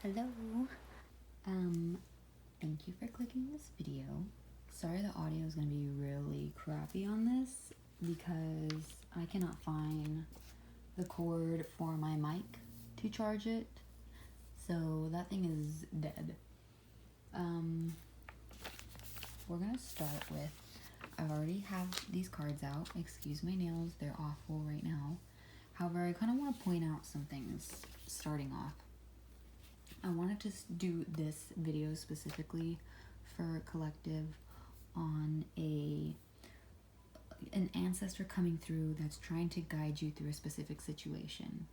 Hello. Thank you for clicking this video. Sorry the audio is going to be really crappy on this because I cannot find the cord for my mic to charge it. So that thing is dead. We're going to start with, I've already have these cards out. Excuse my nails, they're awful right now. However, I kind of want to point out some things starting off. I wanted to do this video specifically for collective on an ancestor coming through that's trying to guide you through a specific situation.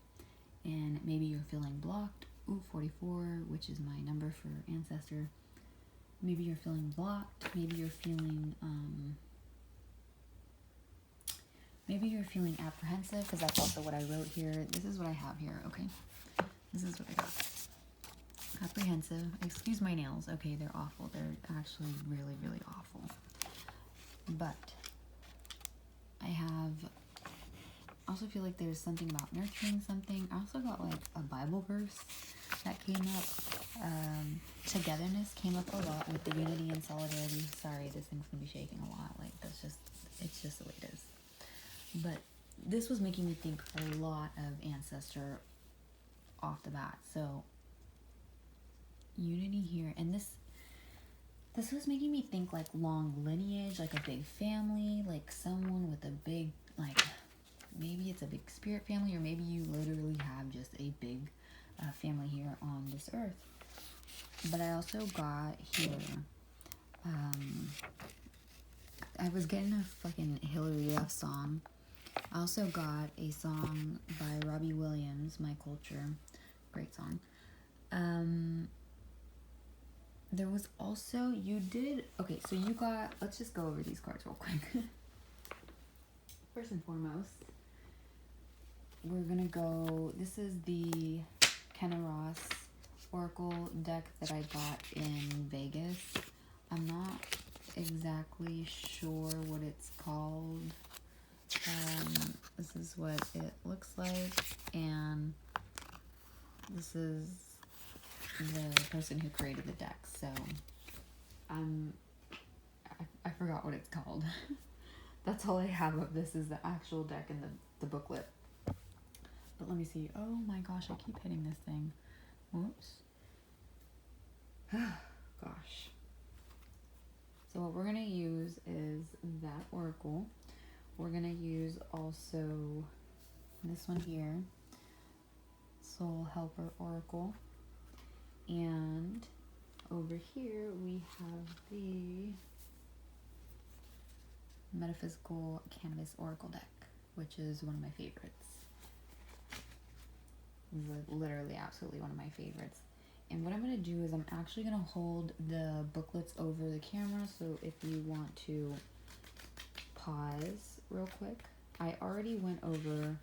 And maybe you're feeling blocked. 44, which is my number for ancestor. Maybe you're feeling blocked. Maybe you're feeling apprehensive, because that's also what I wrote here. This is what I have here, okay? This is what I got. Apprehensive. Excuse my nails. Okay, they're awful. They're actually really, really awful. But I also feel like there's something about nurturing something. I also got like a Bible verse that came up. Togetherness came up a lot with the unity and solidarity. Sorry, this thing's gonna be shaking a lot. Like it's just the way it is. But this was making me think a lot of ancestor off the bat. So unity here, and this was making me think like long lineage, like a big family, like someone with a big, like maybe it's a big spirit family, or maybe you literally have just a big family here on this earth. But I also got here, I was getting a fucking Hillary Duff song. I also got a song by Robbie Williams, My Culture, great song. There was also, so you got, let's just go over these cards real quick. First and foremost, we're gonna go, this is the Kenna Ross Oracle deck that I got in Vegas. I'm not exactly sure what it's called. This is what it looks like, and this is the person who created the deck, so I forgot what it's called. That's all I have of this is the actual deck and the booklet. But let me see. Oh my gosh, I keep hitting this thing. Whoops. Gosh. So what we're gonna use is that oracle. We're gonna use also this one here, Soul Helper Oracle. And over here we have the Metaphysical Cannabis Oracle deck, which is one of my favorites. This is literally absolutely one of my favorites. And what I'm going to do is I'm actually going to hold the booklets over the camera, so if you want to pause real quick. I already went over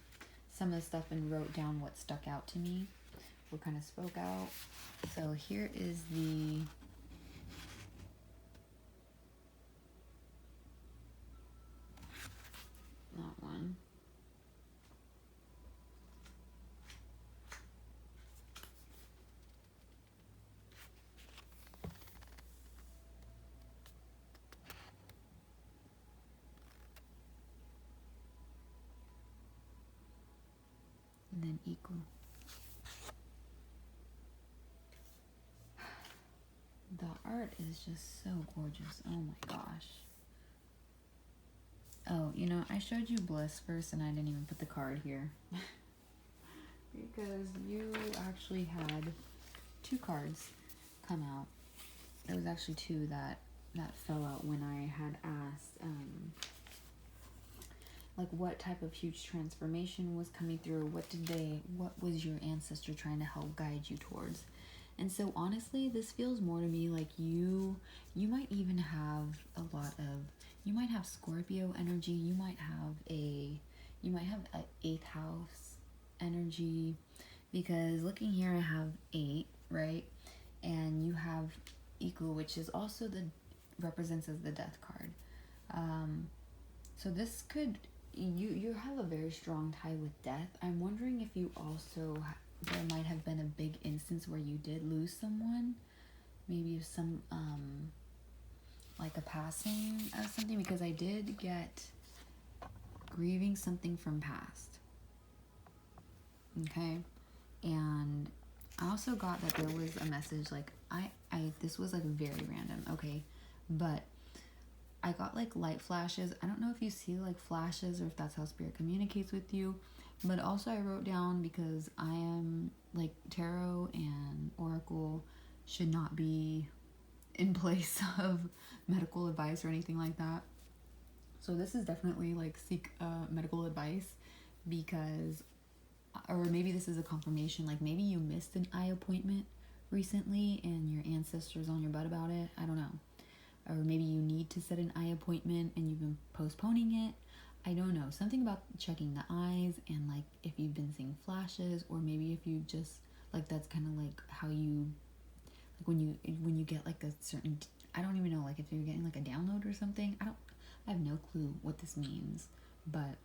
some of the stuff and wrote down what stuck out to me, what kind of spoke out. So here is that one. And then equal. The art is just so gorgeous. Oh my gosh. Oh, I showed you Bliss first and I didn't even put the card here. Because you actually had 2 cards come out. There was actually 2 that fell out when I had asked like what type of huge transformation was coming through, what was your ancestor trying to help guide you towards. And so honestly, this feels more to me like you might even have you might have Scorpio energy, you might have a 8th house energy, because looking here I have 8, right? And you have equal, which is also represents as the death card. So this could, you have a very strong tie with death. I'm wondering if you also, there might have been a big instance where you did lose lose someone, maybe some like a passing of something, because I did get grieving something from past. Okay, and I also got that there was a message, like I this was like very random, okay, but I got like light flashes. I don't know if you see like flashes or if that's how spirit communicates with you, but also I wrote down, because I am like tarot and oracle should not be in place of medical advice or anything like that. So this is definitely like seek medical advice, because, or maybe this is a confirmation, like maybe you missed an eye appointment recently and your ancestors on your butt about it. I don't know. Or maybe you need to set an eye appointment and you've been postponing it. I don't know. Something about checking the eyes, and like if you've been seeing flashes, or maybe if you just like, that's kind of like how you, like when you get like a certain, I don't even know, like if you're getting like a download or something. I have no clue what this means, but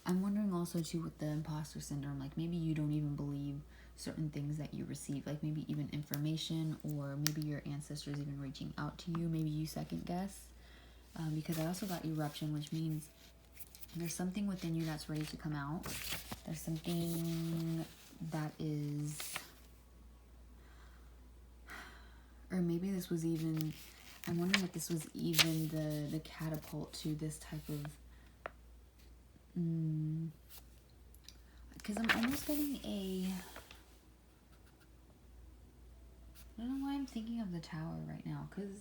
I'm wondering also too with the imposter syndrome, like maybe you don't even believe certain things that you receive, like maybe even information, or maybe your ancestors even reaching out to you, maybe you second guess, because I also got eruption, which means there's something within you that's ready to come out. There's something that is, or maybe this was even, I'm wondering if this was even the catapult to this type of, because I'm almost getting I don't know why I'm thinking of the tower right now, because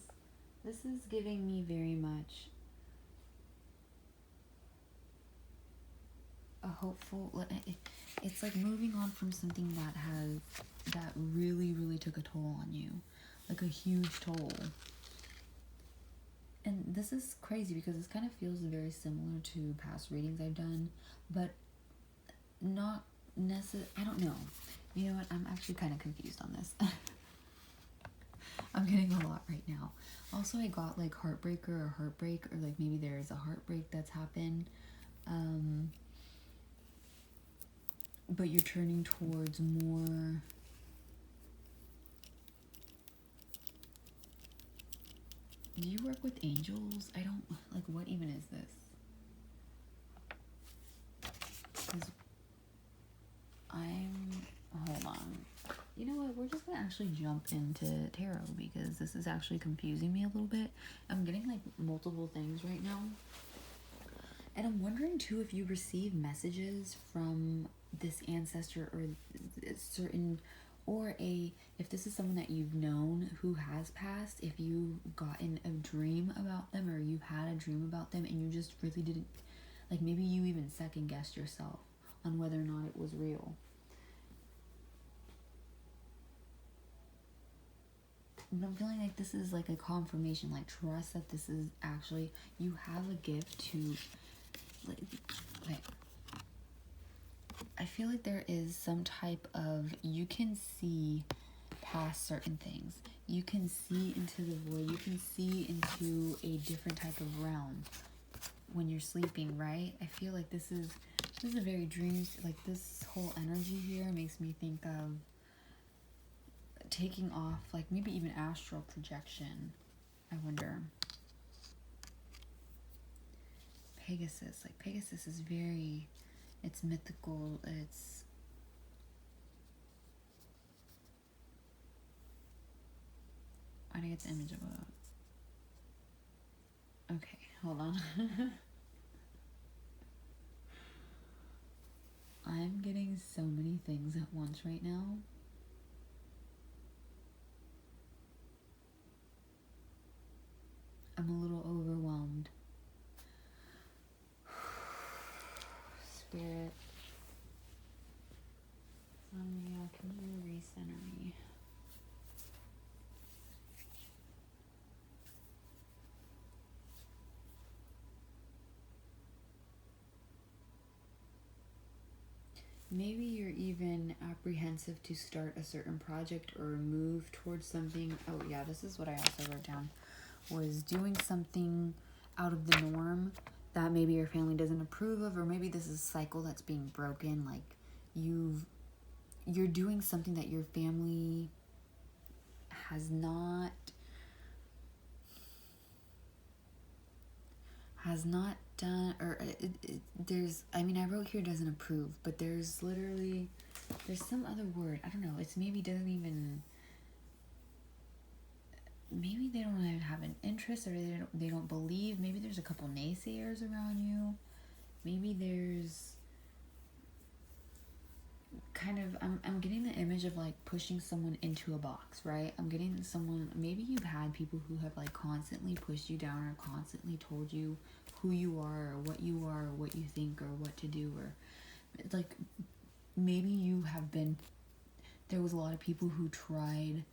this is giving me very much a hopeful, it's like moving on from something that really, really took a toll on you, like a huge toll. And this is crazy because this kind of feels very similar to past readings I've done, but not necessarily. I don't know. You know what? I'm actually kind of confused on this. I'm getting a lot right now. Also, I got like heartbreaker or heartbreak, or like maybe there is a heartbreak that's happened. But you're turning towards more. Do you work with angels? I don't, like, what even is this? Because hold on. You know what, we're just gonna actually jump into tarot, because this is actually confusing me a little bit. I'm getting like multiple things right now. And I'm wondering too if you receive messages from this ancestor, or certain, or if this is someone that you've known who has passed, if you've gotten a dream about them, or you've had a dream about them and you just really didn't, like maybe you even second guessed yourself on whether or not it was real. And I'm feeling like this is like a confirmation, like trust that this is actually, you have a gift to, like, okay. I feel like there is some type of, you can see past certain things. You can see into the void. You can see into a different type of realm when you're sleeping, right? I feel like this is a very dream, like this whole energy here makes me think of taking off, like maybe even astral projection. I wonder. Pegasus, like Pegasus is very, it's mythical, it's, I didn't get the image of a, okay, hold on. I'm getting so many things at once right now. I'm a little overwhelmed. Spirit. Can you recenter me? Maybe you're even apprehensive to start a certain project or move towards something. Oh yeah, this is what I also wrote down. Was doing something out of the norm that maybe your family doesn't approve of, or maybe this is a cycle that's being broken. Like you're doing something that your family has not done, or there's, I mean, I wrote here doesn't approve, but there's some other word, I don't know, it's maybe doesn't even, maybe they don't even have an interest, or they don't believe, maybe there's a couple naysayers around you, maybe there's kind of, I'm getting the image of like pushing someone into a box, right? I'm getting someone, maybe you've had people who have like constantly pushed you down, or constantly told you who you are, or what you think, or what to do, or like maybe you have been, there was a lot of people who tried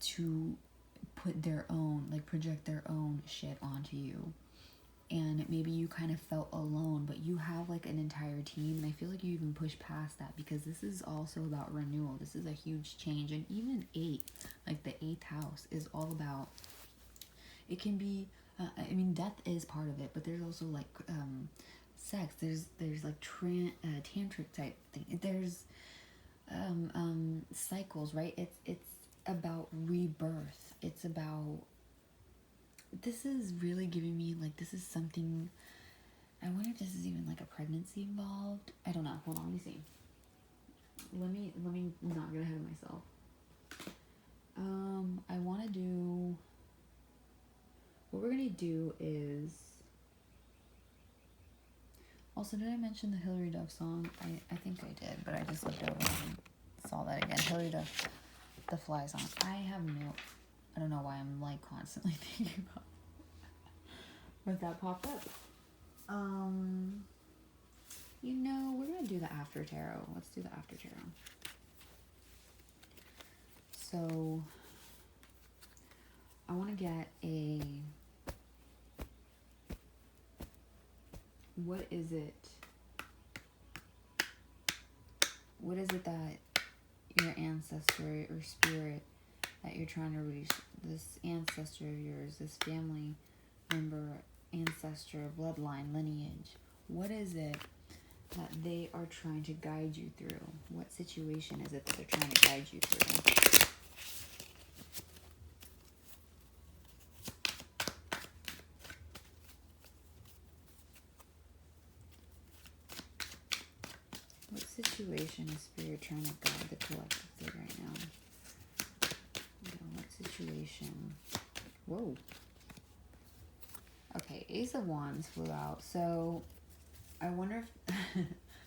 to put their own, like project their own shit onto you, and maybe you kind of felt alone, but you have like an entire team, and I feel like you even push past that, because this is also about renewal. This is a huge change. And even 8, like the 8th house, is all about, it can be I mean, death is part of it, but there's also like sex, there's like tantric type thing, there's cycles, right? It's about rebirth. It's about, this is really giving me like, this is something, I wonder if this is even like a pregnancy involved. I don't know. Hold on, let me see. Let me not get ahead of myself. I want to do, what we're gonna do is, also, did I mention the Hillary Duff song? I think I did, but I just looked over and saw that again. Hillary Duff, the Fly song. I don't know why I'm like constantly thinking about but that popped up. You know, we're gonna do the after tarot. Let's do the after tarot. So I want to get a, what is it that your ancestor or spirit that you're trying to reach, this ancestor of yours, this family member, ancestor, bloodline, lineage, what is it that they are trying to guide you through? What situation is it that they're trying to guide you through? What situation is Spirit trying to guide the collective through right now? What situation? Whoa. Okay, Ace of Wands flew out. So I wonder if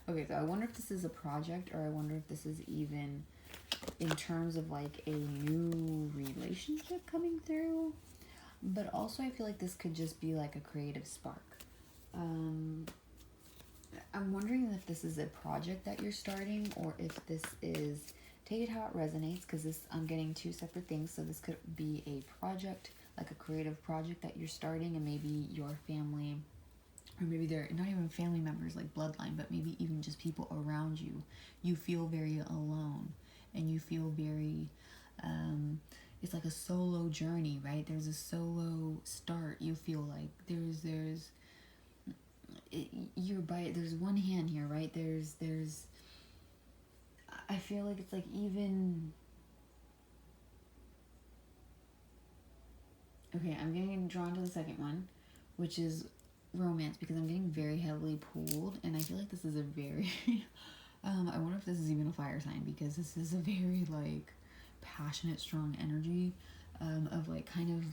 okay, so I wonder if this is a project, or I wonder if this is even in terms of like a new relationship coming through. But also I feel like this could just be like a creative spark. I'm wondering if this is a project that you're starting, or if this is, take it how it resonates, because this, I'm getting 2 separate things. So this could be a project, like a creative project that you're starting, and maybe your family, or maybe they're not even family members like bloodline, but maybe even just people around you, you feel very alone, and you feel very, it's like a solo journey, right? There's a solo start. You feel like there's one hand here, right? I feel like it's like, even, okay, I'm getting drawn to the second one, which is romance, because I'm getting very heavily pulled, and I feel like this is a very I wonder if this is even a fire sign, because this is a very like passionate, strong energy of like kind of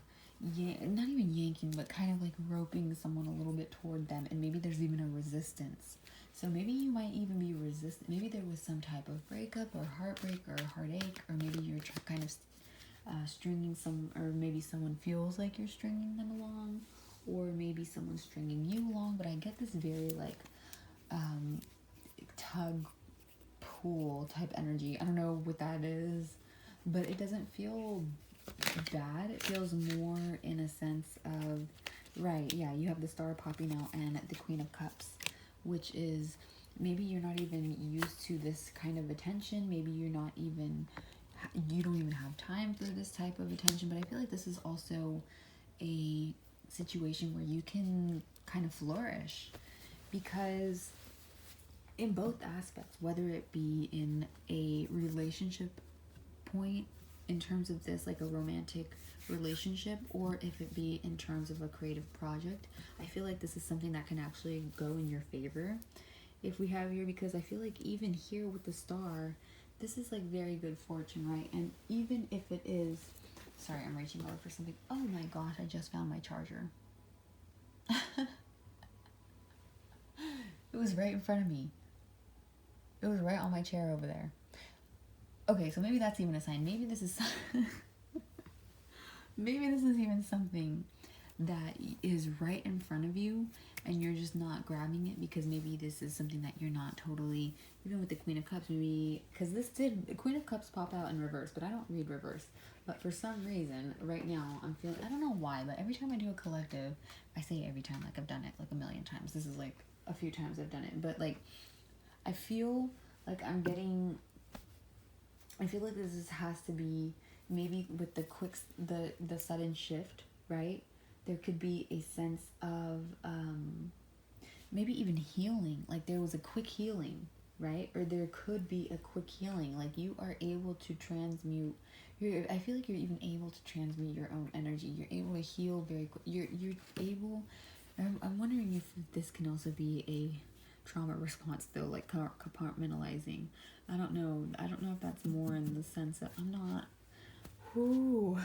not even yanking, but kind of like roping someone a little bit toward them, and maybe there's even a resistance. So maybe you might even be resistant. Maybe there was some type of breakup or heartbreak or heartache, or maybe you're kind of stringing some, or maybe someone feels like you're stringing them along, or maybe someone's stringing you along. But I get this very like tug pull type energy. I don't know what that is, but it doesn't feel bad. It feels more in a sense of, right, yeah, you have the Star popping out and the Queen of Cups, which is, maybe you're not even used to this kind of attention. Maybe you don't even have time for this type of attention. But I feel like this is also a situation where you can kind of flourish, because in both aspects, whether it be in a relationship point, in terms of this, like a romantic relationship, or if it be in terms of a creative project, I feel like this is something that can actually go in your favor if we have here, because I feel like even here with the star, this is like very good fortune, right? And even if it is, sorry, I'm reaching over for something. Oh my gosh, I just found my charger. It was right in front of me. It was right on my chair over there. Okay, so maybe that's even a sign. Maybe this is maybe this is even something that is right in front of you and you're just not grabbing it, because maybe this is something that you're not totally, even with the Queen of Cups, maybe, because the Queen of Cups pop out in reverse, but I don't read reverse. But for some reason, right now, I'm feeling, I don't know why, but every time I do a collective, I say every time, like I've done it like a million times. This is like a few times I've done it, but like, I feel like I feel like has to be maybe with the the sudden shift, right? There could be a sense of maybe even healing, like there was a quick healing, right? Or there could be a quick healing, like you are able to transmute. I feel like you're even able to transmute your own energy. You're able to heal very quick. You're able. I'm wondering if this can also be a trauma response, though, like compartmentalizing. I don't know if that's more in the sense that I'm not. Ooh.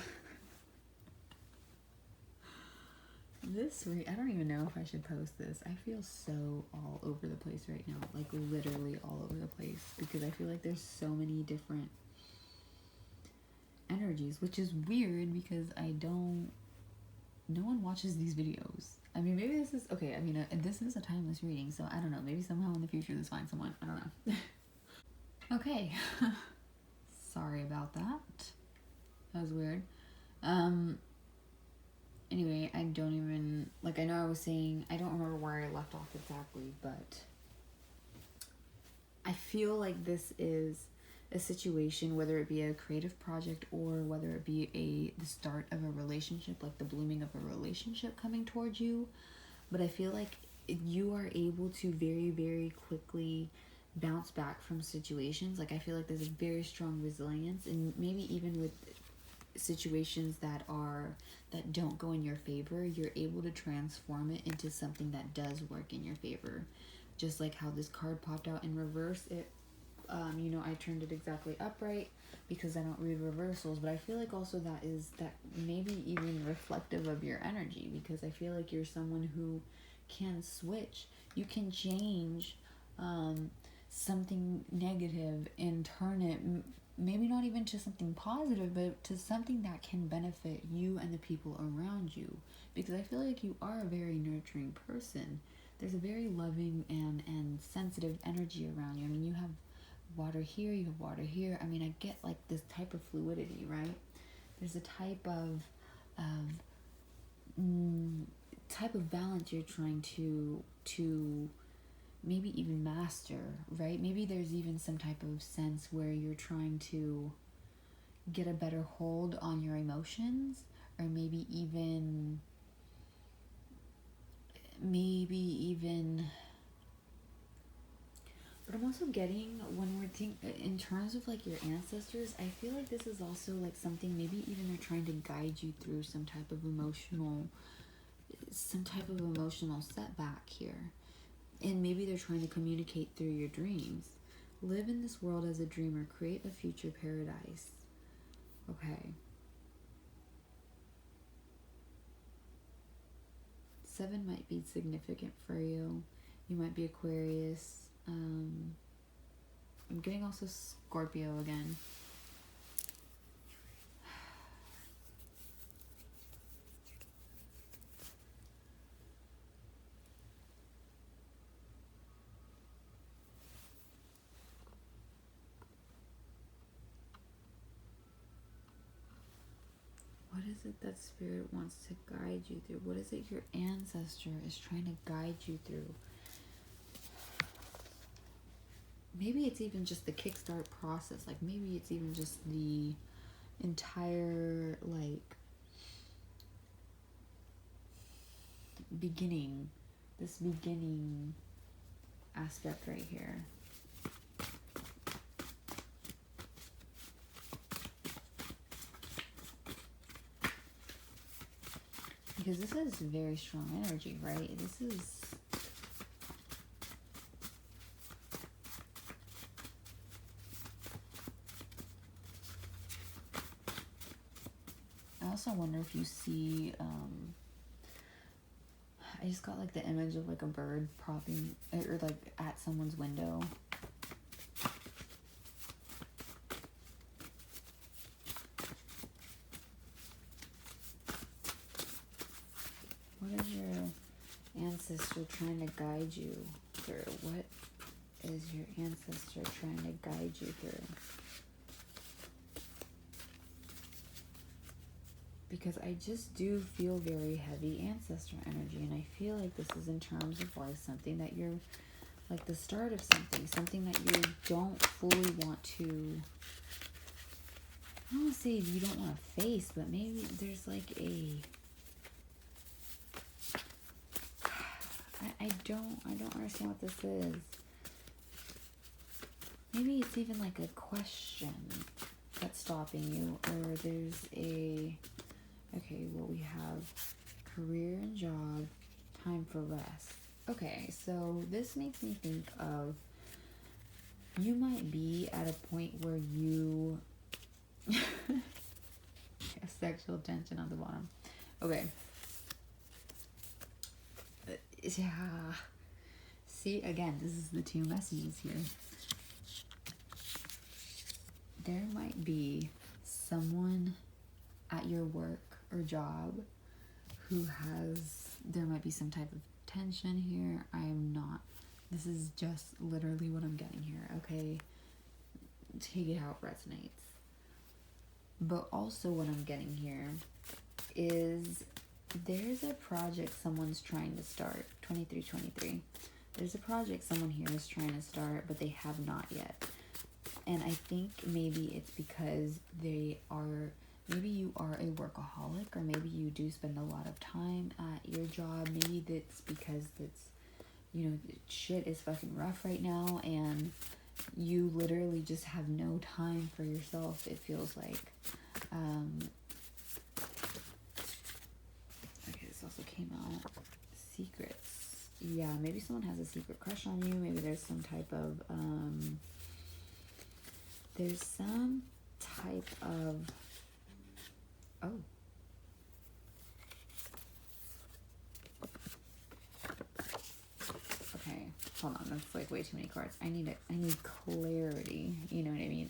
I don't even know if I should post this. I feel so all over the place right now, like literally all over the place, because I feel like there's so many different energies, which is weird because no one watches these videos. I mean, maybe this is, okay, I mean, this is a timeless reading, so I don't know, maybe somehow in the future this finds someone, I don't know. Okay. Sorry about that. That was weird. Anyway, I don't even, like, I know I was saying, I don't remember where I left off exactly, but I feel like this is a situation, whether it be a creative project or whether it be the start of a relationship, like the blooming of a relationship coming towards you. But I feel like you are able to very, very quickly bounce back from situations. Like, I feel like there's a very strong resilience, and maybe even with situations that don't go in your favor, you're able to transform it into something that does work in your favor. Just like how this card popped out in reverse, it I turned it exactly upright because I don't read reversals, but I feel like also that maybe even reflective of your energy, because I feel like you're someone who can switch. You can change something negative and turn it, maybe not even to something positive, but to something that can benefit you and the people around you, because I feel like you are a very nurturing person. There's a very loving and sensitive energy around you. I mean, you have water here, you have water here. I mean, I get like this type of fluidity, right? There's a type of balance you're trying to maybe even master, right? Maybe there's even some type of sense where you're trying to get a better hold on your emotions, or maybe even but I'm also getting, when we're in terms of like your ancestors, I feel like this is also like something, maybe even they're trying to guide you through some type of emotional setback here. And maybe they're trying to communicate through your dreams. Live in this world as a dreamer, create a future paradise. Okay. 7 might be significant for you. You might be Aquarius. I'm getting also Scorpio again. What is it that Spirit wants to guide you through? What is it your ancestor is trying to guide you through? Maybe it's even just the kickstart process. Like, maybe it's even just the entire, like, beginning aspect right here. because this is very strong energy, right? This is... I also wonder if you see, I just got like the image of like a bird propping, or like at someone's window. What is your ancestor trying to guide you through? What is your ancestor trying to guide you through? Because I just do feel very heavy ancestor energy, and I feel like this is in terms of like something that you're, like the start of something that you don't fully want to, I don't want to say you don't want to face, but maybe there's like a, I don't understand what this is. Maybe it's even like a question that's stopping you, or there's a, okay, well, we have career and job, time for rest. Okay, so this makes me think of, you might be at a point where you sexual tension on the bottom. Okay. Yeah. See, again, this is the two messages here. There might be someone at your work or job who has, there might be some type of tension here. This is just literally what I'm getting here, okay? Take it how it resonates. But also what I'm getting here is there's a project someone's trying to start. 2323. There's a project someone here is trying to start, but they have not yet. And I think maybe it's because maybe you are a workaholic, or maybe you do spend a lot of time at your job. Maybe that's because shit is fucking rough right now, and you literally just have no time for yourself, it feels like. Okay, this also came out. Secrets. Yeah, maybe someone has a secret crush on you. Maybe there's some type of, oh. Okay, hold on, that's like way too many cards. I need clarity, you know what I mean?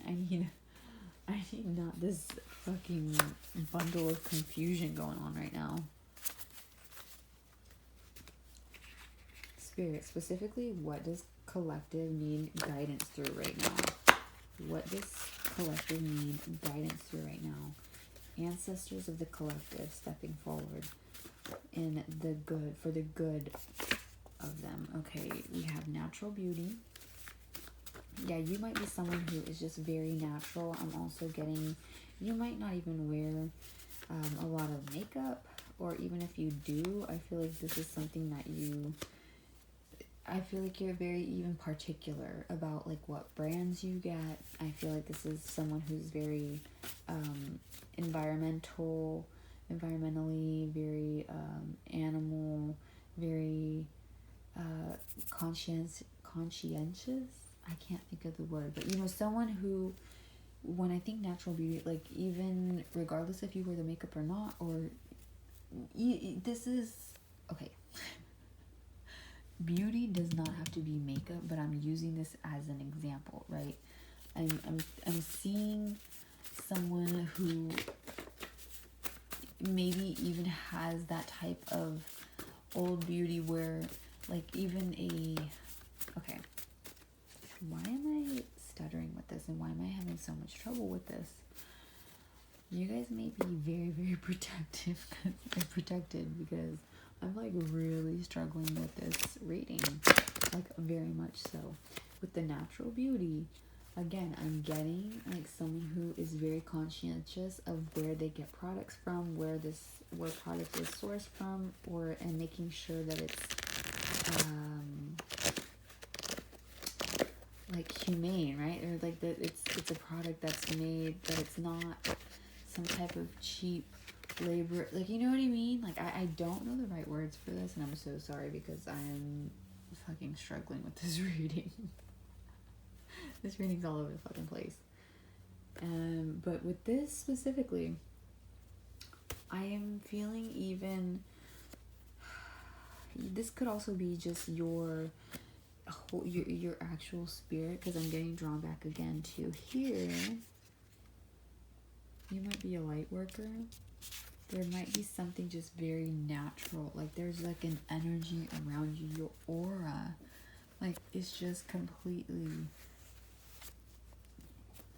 I need not this fucking bundle of confusion going on right now. Spirit, specifically, what does collective need guidance through right now? What does collective need guidance through right now? Ancestors of the collective stepping forward in the good, for the good of them. Okay, we have natural beauty. Yeah, you might be someone who is just very natural. I'm also getting, you might not even wear a lot of makeup, or even if you do, I feel like this is something that I feel like you're very even particular about like what brands you get. I feel like this is someone who's very environmentally very animal, very conscientious. I can't think of the word, but someone who, when I think natural beauty, like even regardless if you wear the makeup or not, or this is okay. Beauty does not have to be makeup, but I'm using this as an example, right? I'm seeing someone who maybe even has that type of old beauty where, like, even okay, why am I stuttering with this, and why am I having so much trouble with this? You guys may be very, very protected because I'm like really struggling with this reading, like very much so. With the natural beauty, again, I'm getting like someone who is very conscientious of where they get products from, where product is sourced from, and making sure that it's like humane, right? Or like that it's a product that's made, that it's not some type of cheap labor, like, you know what I mean? Like, I don't know the right words for this, and I'm so sorry because I'm fucking struggling with this reading. This reading's all over the fucking place. But with this specifically, I am feeling even, this could also be just your actual spirit, because I'm getting drawn back again to here. You might be a light worker. There might be something just very natural. Like, there's like an energy around you, your aura. Like, it's just completely,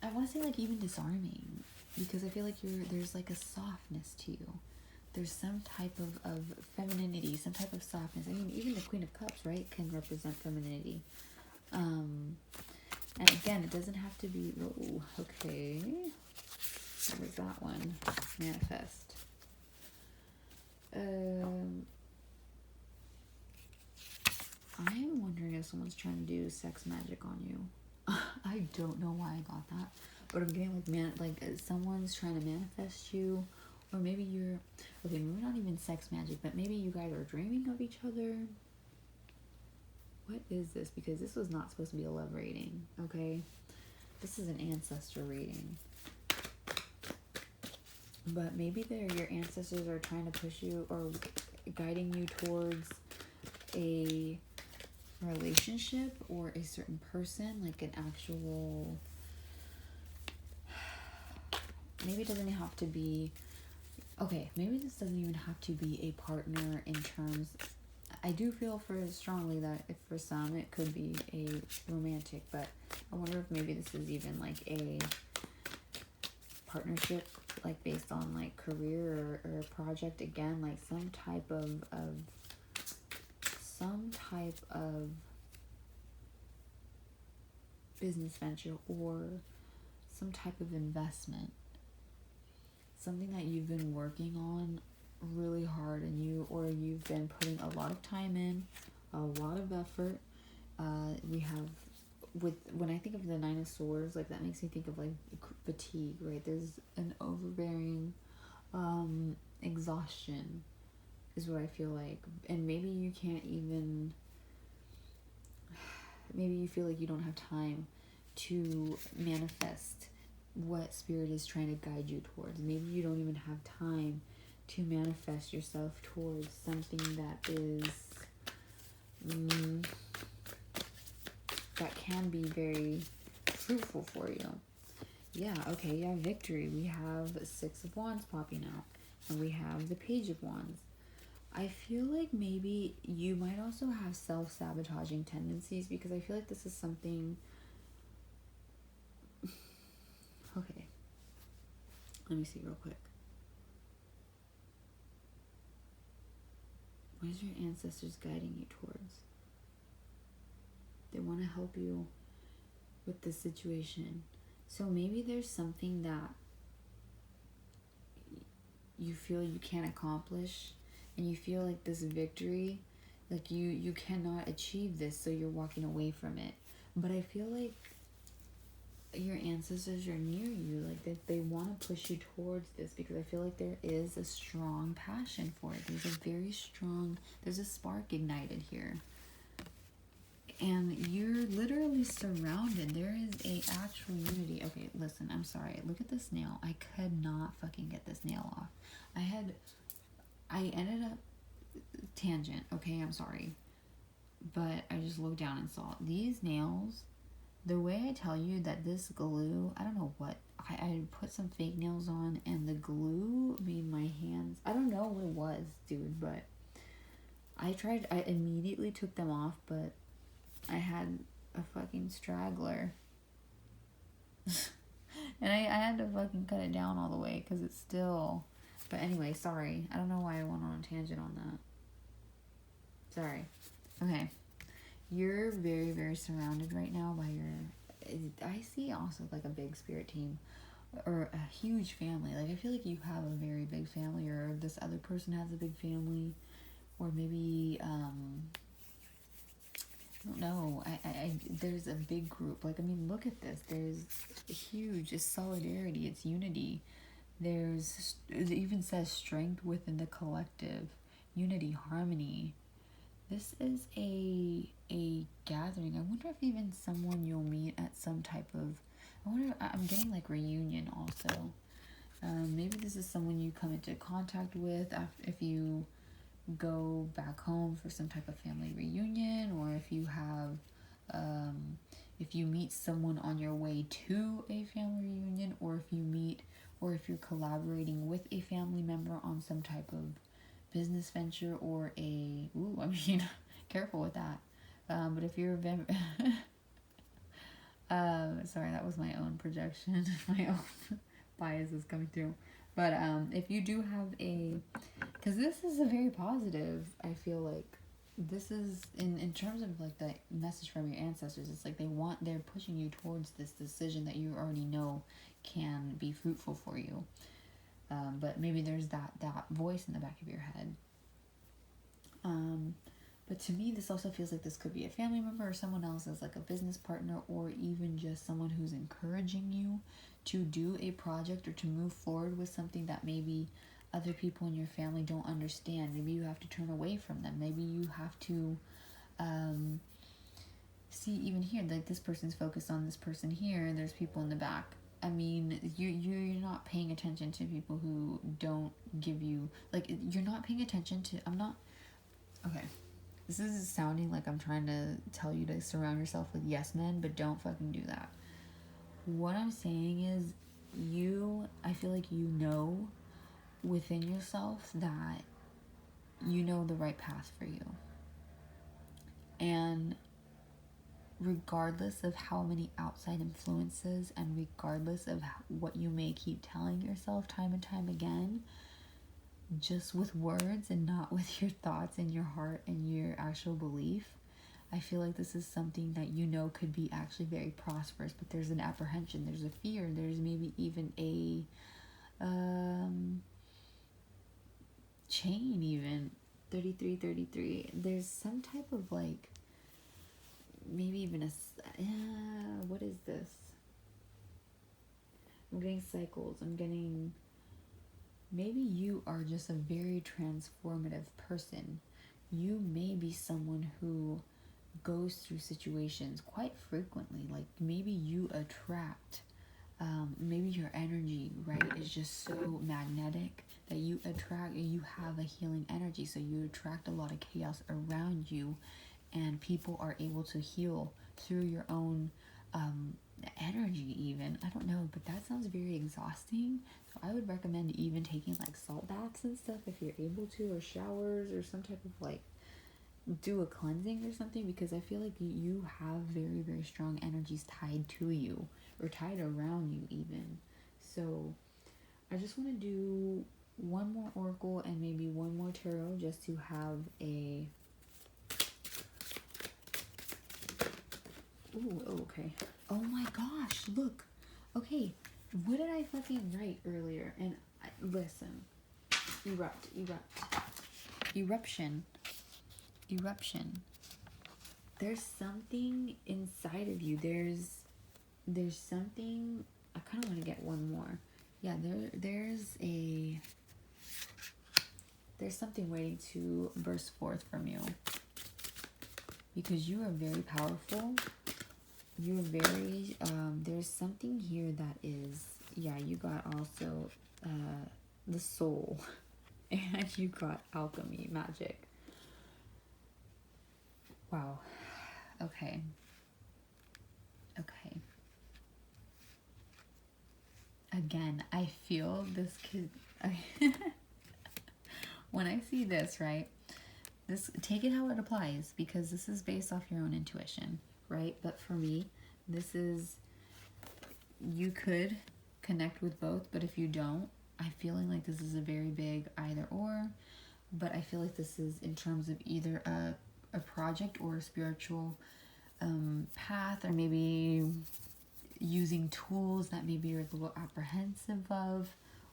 I want to say, like, even disarming. Because I feel like there's like a softness to you. There's some type of femininity, some type of softness. I mean, even the Queen of Cups, right, can represent femininity. And again, it doesn't have to be, oh, okay. What was that one? Manifest. I'm wondering if someone's trying to do sex magic on you. I don't know why I got that. But I'm getting like someone's trying to manifest you. Or maybe you're, okay, maybe not even sex magic, but maybe you guys are dreaming of each other. What is this? Because this was not supposed to be a love reading, okay? This is an ancestor reading. But maybe your ancestors are trying to push you or guiding you towards a relationship or a certain person, like an actual, maybe it doesn't have to be, okay, maybe this doesn't even have to be a partner in terms, I do feel strongly that if for some it could be a romantic, but I wonder if maybe this is even like a partnership, like based on like career or a project, again, like some type of business venture or some type of investment, something that you've been working on really hard, and you've been putting a lot of time in, a lot of effort. We have, when I think of the Nine of Swords, like that makes me think of like fatigue, right? There's an overbearing exhaustion is what I feel like. And maybe you can't even, maybe you feel like you don't have time to manifest what spirit is trying to guide you towards. Maybe you don't even have time to manifest yourself towards something that is that can be very fruitful for you. Yeah, okay, yeah, victory. We have 6 of Wands popping out, and we have the Page of Wands. I feel like maybe you might also have self-sabotaging tendencies, because I feel like this is something, okay, let me see real quick. What is your ancestors guiding you towards? They want to help you with this situation. So maybe there's something that you feel you can't accomplish, and you feel like this victory, like you cannot achieve this, so you're walking away from it. But I feel like your ancestors are near you, like they want to push you towards this, because I feel like there is a strong passion for it. There's a spark ignited here. And you're literally surrounded. There is a actual unity. Okay, listen, I'm sorry. Look at this nail. I could not fucking get this nail off. I ended up tangent. Okay, I'm sorry. But I just looked down and saw these nails. The way I tell you that this glue, I don't know what, I put some fake nails on, and the glue made my hands, I don't know what it was, dude, but I immediately took them off, but I had a fucking straggler. And I had to fucking cut it down all the way, because it's still, but anyway, sorry. I don't know why I went on a tangent on that. Sorry. Okay. You're very, very surrounded right now by I see also like a big spirit team or a huge family. Like I feel like you have a very big family, or this other person has a big family, or maybe, I don't know. There's a big group. Like, I mean, look at this. There's huge, it's solidarity, it's unity. it even says strength within the collective, unity, harmony. This is a gathering. I wonder if even someone you'll meet at some type of, I'm getting like reunion also. Maybe this is someone you come into contact with if you go back home for some type of family reunion, or if you meet someone on your way to a family reunion, or if you're collaborating with a family member on some type of business venture or careful with that. But if you're sorry, that was my own projection, my own biases coming through. But if you do have because this is a very positive, I feel like this is in terms of like the message from your ancestors. It's like they're pushing you towards this decision that you already know can be fruitful for you. But maybe there's that voice in the back of your head. But to me, this also feels like this could be a family member or someone else as like a business partner, or even just someone who's encouraging you to do a project or to move forward with something that maybe other people in your family don't understand. Maybe you have to turn away from them. Maybe you have to see even here, like this person's focused on this person here, and there's people in the back. I mean, you're not paying attention to people who don't give you, like, you're not paying attention to, okay. This is sounding like I'm trying to tell you to surround yourself with yes men, but don't fucking do that. What I'm saying is, I feel like you know within yourself that you know the right path for you. And regardless of how many outside influences and regardless of what you may keep telling yourself time and time again, just with words and not with your thoughts and your heart and your actual belief, I feel like this is something that you know could be actually very prosperous, but there's an apprehension, there's a fear, there's maybe even a chain even. 33. There's some type of like, maybe even what is this? I'm getting cycles. I'm getting, maybe you are just a very transformative person. You may be someone who goes through situations quite frequently. Like maybe you attract, maybe your energy, right, is just so magnetic that you have a healing energy. So you attract a lot of chaos around you, and people are able to heal through your own energy even. I don't know, but that sounds very exhausting. So I would recommend even taking like salt baths and stuff if you're able to, or showers, or some type of like do a cleansing or something, because I feel like you have very, very strong energies tied to you or tied around you even. So I just want to do one more oracle and maybe one more tarot just to have a okay. Oh my gosh, look. Okay, what did I fucking write earlier? And listen. Eruption. There's something inside of you. There's something. I kind of want to get one more. Yeah, there's something waiting to burst forth from you, because you are very powerful. You're very there's something here that is, yeah, you got also the soul, and you got alchemy, magic. Wow. Okay. Again, I feel this could when I see this, right, this, take it how it applies, because this is based off your own intuition, right? But for me, this is, you could connect with both, but if you don't, I'm feeling like this is a very big either or. But I feel like this is in terms of either a project or a spiritual path, or maybe using tools that maybe you're a little apprehensive of,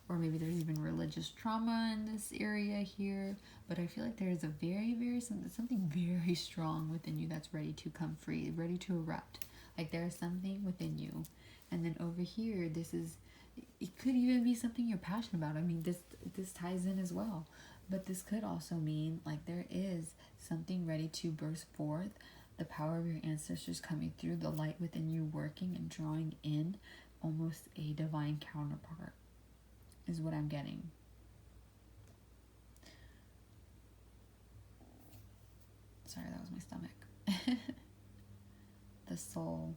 or maybe there's even religious trauma in this area here. But I feel like there's a very, very something very strong within you that's ready to come free, ready to erupt. Like there's something within you. And then over here, this is it could even be something you're passionate about. I mean, this ties in as well. But this could also mean like there is something ready to burst forth, the power of your ancestors coming through, the light within you working and drawing in almost a divine counterpart is what I'm getting. Sorry, that was my stomach. The soul.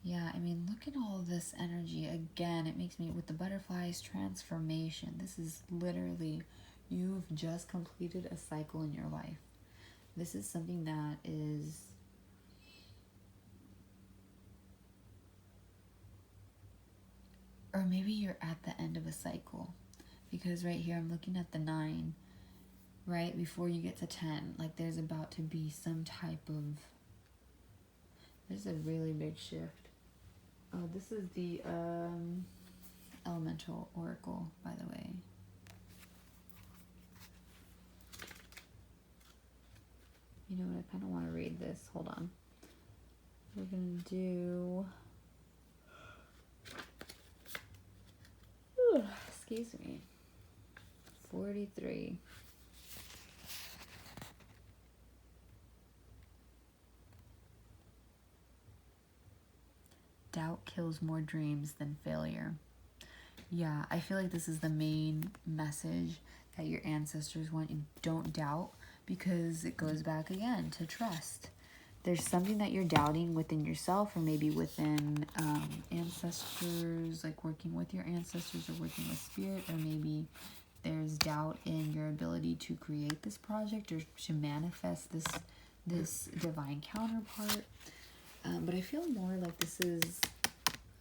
Yeah, I mean, look at all this energy. Again, it makes me, with the butterflies, transformation. This is literally, you've just completed a cycle in your life. This is something that is, or maybe you're at the end of a cycle. Because right here, I'm looking at the 9, right? Before you get to 10, like there's about to be some type of, there's a really big shift. Oh, this is the elemental oracle, by the way. You know what? I kind of want to read this. Hold on. We're going to do... excuse me. 43. Doubt kills more dreams than failure. Yeah, I feel like this is the main message that your ancestors want you. Don't doubt, because it goes back again to trust. There's something that you're doubting within yourself, or maybe within ancestors, like working with your ancestors or working with spirit, or maybe there's doubt in your ability to create this project or to manifest this divine counterpart. But I feel more like this is,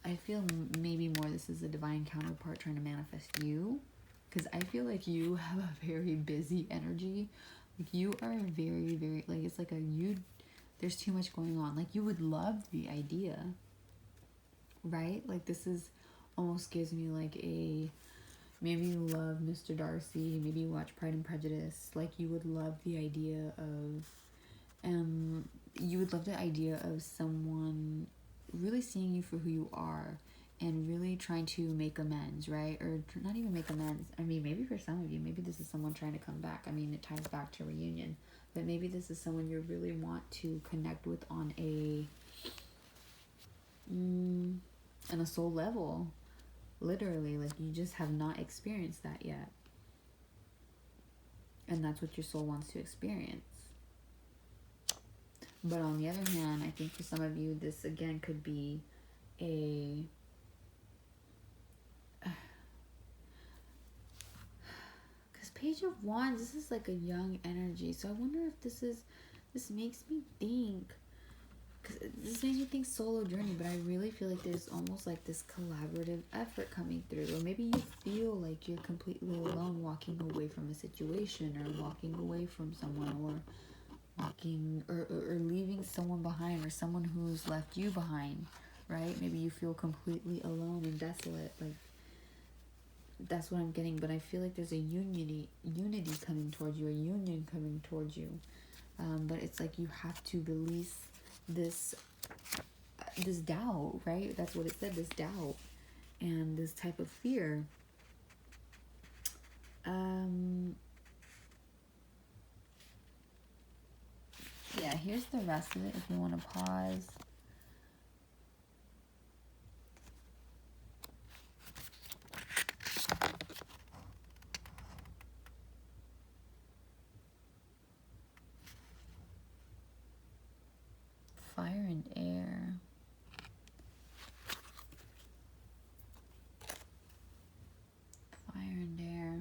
I feel maybe more this is a divine counterpart trying to manifest you. Because I feel like you have a very busy energy. Like you are very, very, like it's like there's too much going on. Like you would love the idea, right? Like this is almost gives me like a, maybe you love Mr. Darcy, maybe you watch Pride and Prejudice. Like you would love the idea of, you would love the idea of someone really seeing you for who you are and really trying to make amends, right? Or not even make amends. I mean, maybe for some of you, maybe this is someone trying to come back. I mean, it ties back to reunion. But maybe this is someone you really want to connect with on a soul level. Literally, like you just have not experienced that yet. And that's what your soul wants to experience. But on the other hand, I think for some of you, this again could be a... Because Page of Wands, this is like a young energy. So I wonder if this makes me think... Because this makes me think solo journey, but I really feel like there's almost like this collaborative effort coming through. Or maybe you feel like you're completely alone walking away from a situation, or walking away from someone, or walking or leaving someone behind, or someone who's left you behind, right? Maybe you feel completely alone and desolate. Like that's what I'm getting. But I feel like there's a unity coming towards you, a union coming towards you. But it's like you have to release this doubt, right? That's what it said, this doubt and this type of fear. Yeah, here's the rest of it if you want to pause. Fire and air. Fire and air.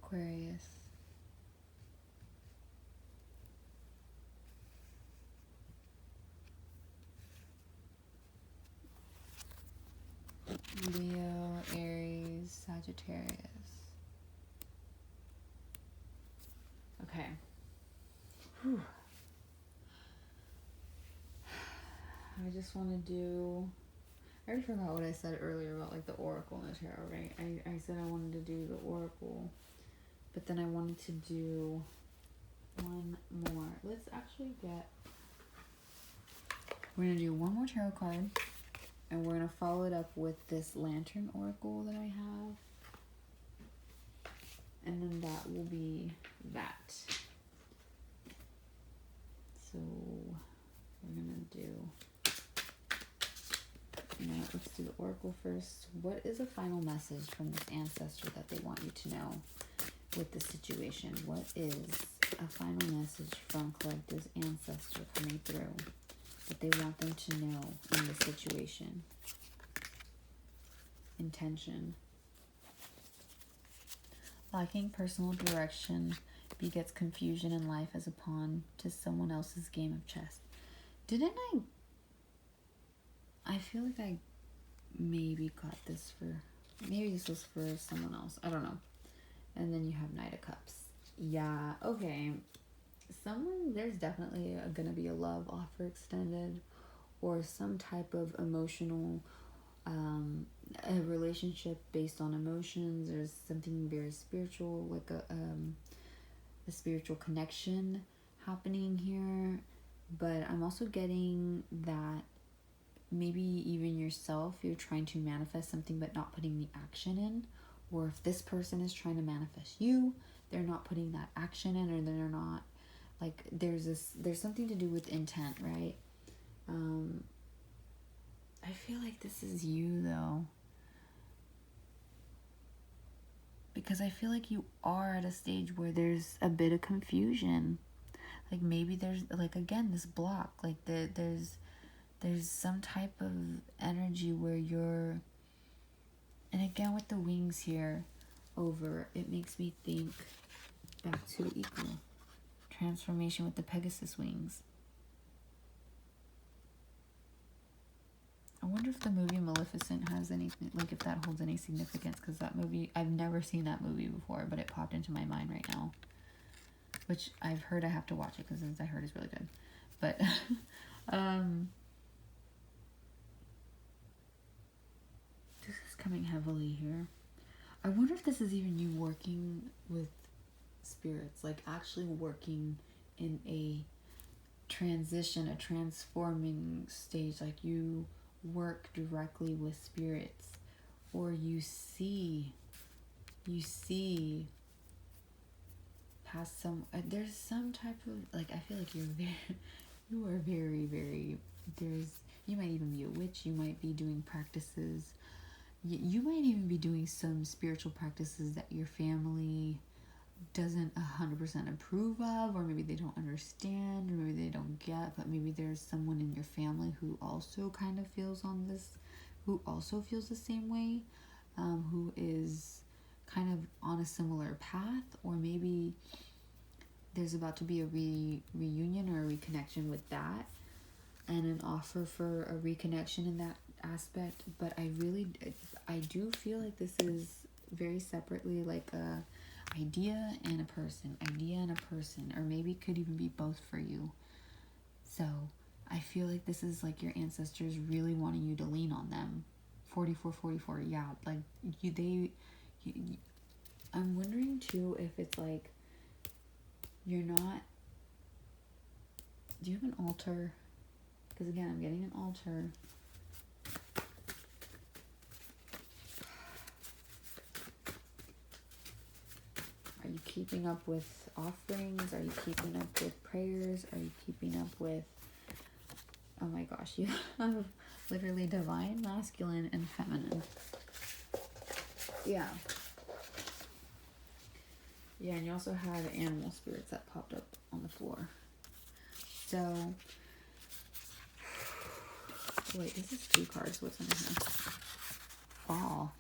Aquarius. Leo, Aries, Sagittarius. Okay. Whew. I just want to do... I already forgot what I said earlier about like the oracle and the tarot, right? I said I wanted to do the oracle, but then I wanted to do one more. Let's actually get... We're going to do one more tarot card. And we're going to follow it up with this lantern oracle that I have. And then that will be that. So we're going to do... let's do the oracle first. What is a final message from this ancestor that they want you to know with this situation? What is a final message from Collective's ancestor coming through that they want them to know in this situation? Intention. Lacking personal direction begets confusion in life as a pawn to someone else's game of chess. I feel like I maybe got this for... Maybe this was for someone else. I don't know. And then you have Knight of Cups. Yeah, okay. There's definitely going to be a love offer extended, or some type of emotional, a relationship based on emotions. There's something very spiritual, like a spiritual connection happening here. But I'm also getting that maybe even yourself, you're trying to manifest something but not putting the action in. Or if this person is trying to manifest you, they're not putting that action in, or they're not, like, there's something to do with intent, right? I feel like this is you, though. Because I feel like you are at a stage where there's a bit of confusion. Like, maybe there's, like, again, this block. Like, there's some type of energy where you're... And again, with the wings here over, it makes me think back to equal transformation with the Pegasus wings. I wonder if the movie Maleficent has anything, like if that holds any significance, because that movie, I've never seen that movie before, but it popped into my mind right now, which I've heard I have to watch it because I heard it's really good. But this is coming heavily here. I wonder if this is even you working with spirits, like actually working in a transition, a transforming stage, like you work directly with spirits, or you see past some, there's some type of, like, I feel like you are very, very, you might even be a witch, you might be doing practices, you might even be doing some spiritual practices that your family doesn't 100% approve of, or maybe they don't understand, or maybe they don't get, but maybe there's someone in your family who also kind of feels on this, who also feels the same way, who is kind of on a similar path, or maybe there's about to be a reunion or a reconnection with that, and an offer for a reconnection in that aspect. But I do feel like this is very separately, like a idea and a person, or maybe it could even be both for you. So I feel like this is like your ancestors really wanting you to lean on them. 44, yeah, like I'm wondering too if it's like you're not, do you have an altar? Because again, I'm getting an altar. Are you keeping up with offerings? Are you keeping up with prayers? Are you keeping up with... Oh my gosh, you have literally divine, masculine, and feminine. Yeah. Yeah, and you also have animal spirits that popped up on the floor. So... Wait, this is 2 cards. What's in here? Fall.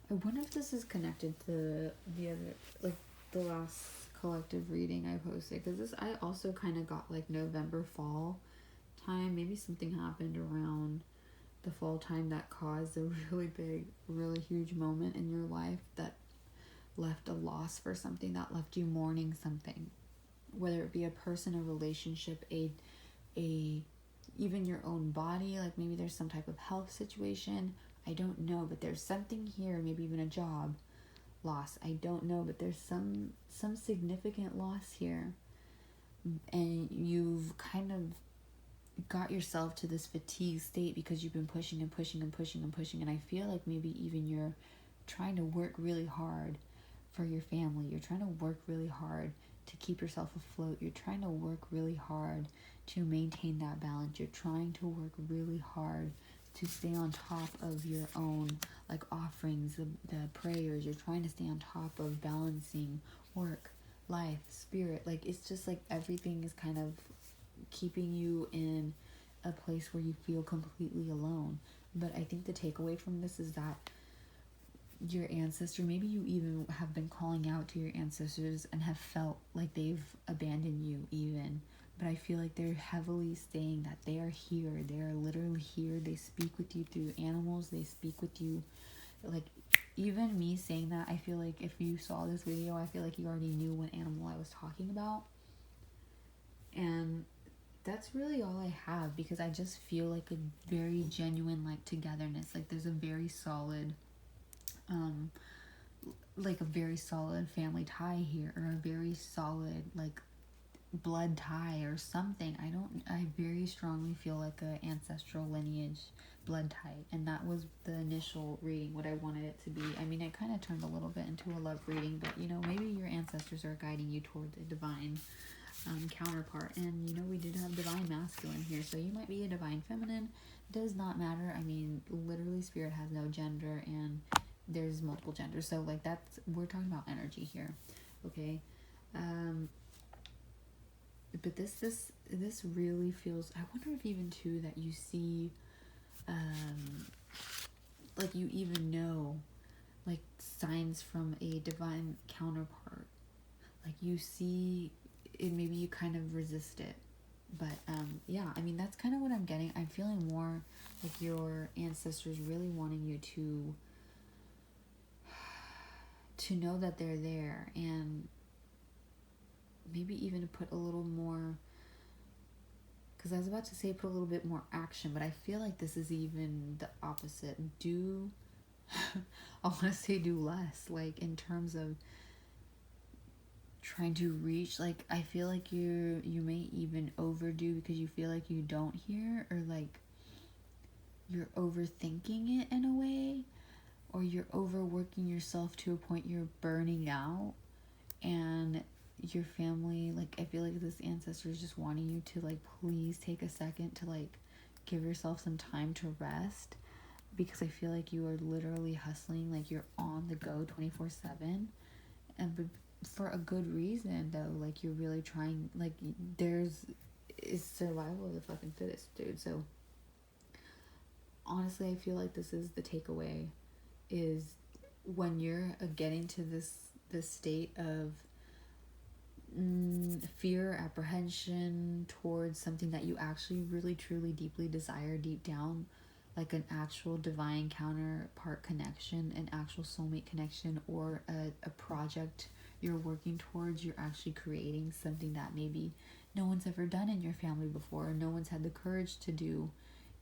I wonder if this is connected to the other, like the last collective reading I posted, because I also kind of got like November, fall time. Maybe something happened around the fall time that caused a really big, really huge moment in your life that left a loss for something, that left you mourning something, whether it be a person, a relationship, a even your own body, like maybe there's some type of health situation. I don't know, but there's something here, maybe even a job loss. I don't know, but there's some significant loss here. And you've kind of got yourself to this fatigue state because you've been pushing and pushing and pushing and pushing. And I feel like maybe even you're trying to work really hard for your family. You're trying to work really hard to keep yourself afloat. You're trying to work really hard to maintain that balance. You're trying to work really hard to stay on top of your own like offerings, the prayers. You're trying to stay on top of balancing work, life, spirit. Like it's just like everything is kind of keeping you in a place where you feel completely alone. But I think the takeaway from this is that your ancestor, maybe you even have been calling out to your ancestors and have felt like they've abandoned you even, but I feel like they're heavily saying that they are here. They are literally here. They speak with you through animals. They speak with you. Like, even me saying that, I feel like if you saw this video, I feel like you already knew what animal I was talking about. And that's really all I have, because I just feel like a very genuine like togetherness. Like there's a very solid like a very solid family tie here, or a very solid like blood tie or something. I very strongly feel like a ancestral lineage blood tie, and that was the initial reading, what I wanted it to be. I mean, it kind of turned a little bit into a love reading, but you know, maybe your ancestors are guiding you towards a divine counterpart. And you know, we did have divine masculine here, so you might be a divine feminine. Does not matter. I mean, literally spirit has no gender, and there's multiple genders, so like that's, we're talking about energy here, okay? But this really feels, I wonder if even too that you see like you even know like signs from a divine counterpart. Like you see it, maybe you kind of resist it, but yeah, I mean, that's kind of what I'm getting. I'm feeling more like your ancestors really wanting you to know that they're there, and maybe even to put a little more, because I was about to say put a little bit more action, but I feel like this is even the opposite. Do I want to say do less, like in terms of trying to reach. Like I feel like you may even overdo because you feel like you don't hear, or like you're overthinking it in a way, or you're overworking yourself to a point you're burning out. And your family, like I feel like this ancestor is just wanting you to like please take a second to like give yourself some time to rest, because I feel like you are literally hustling, like you're on the go 24/7, and for a good reason though. Like you're really trying, like it's survival of the fucking fittest, dude. So honestly, I feel like this is the takeaway, is when you're getting to this state of fear, apprehension towards something that you actually really truly deeply desire deep down, like an actual divine counterpart connection, an actual soulmate connection, or a project you're working towards. You're actually creating something that maybe no one's ever done in your family before, or no one's had the courage to do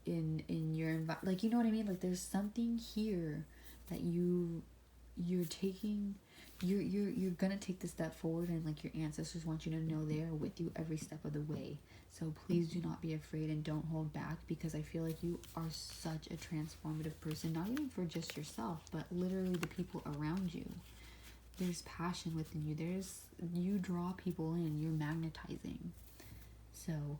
in your like, you know what I mean? Like there's something here that you're taking, you're gonna take the step forward, and like your ancestors want you to know they are with you every step of the way. So please do not be afraid and don't hold back, because I feel like you are such a transformative person, not even for just yourself, but literally the people around you. There's passion within you. You draw people in. You're magnetizing. So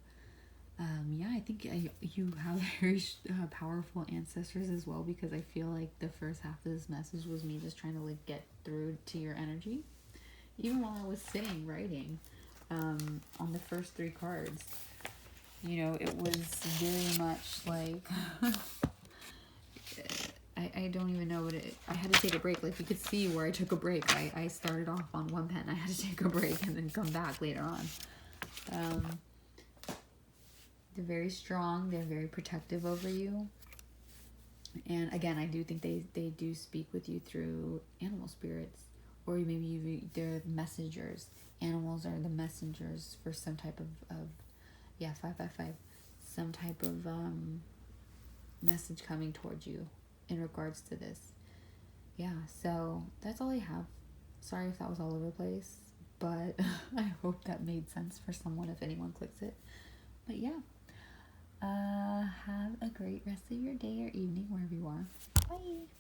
yeah, I think you have very powerful ancestors as well, because I feel like the first half of this message was me just trying to like get through to your energy, even while I was sitting writing on the first 3 cards. You know, it was very much like I don't even know what it, I had to take a break. Like you could see where I took a break. I started off on one pen. I had to take a break and then come back later on. They're very strong. They're very protective over you. And again, I do think they do speak with you through animal spirits, or maybe they're messengers. Animals are the messengers for some type of 5 some type of message coming towards you in regards to this. Yeah, so that's all I have. Sorry if that was all over the place, but I hope that made sense for someone, if anyone clicks it. But yeah, Have a great rest of your day or evening wherever you are. Bye.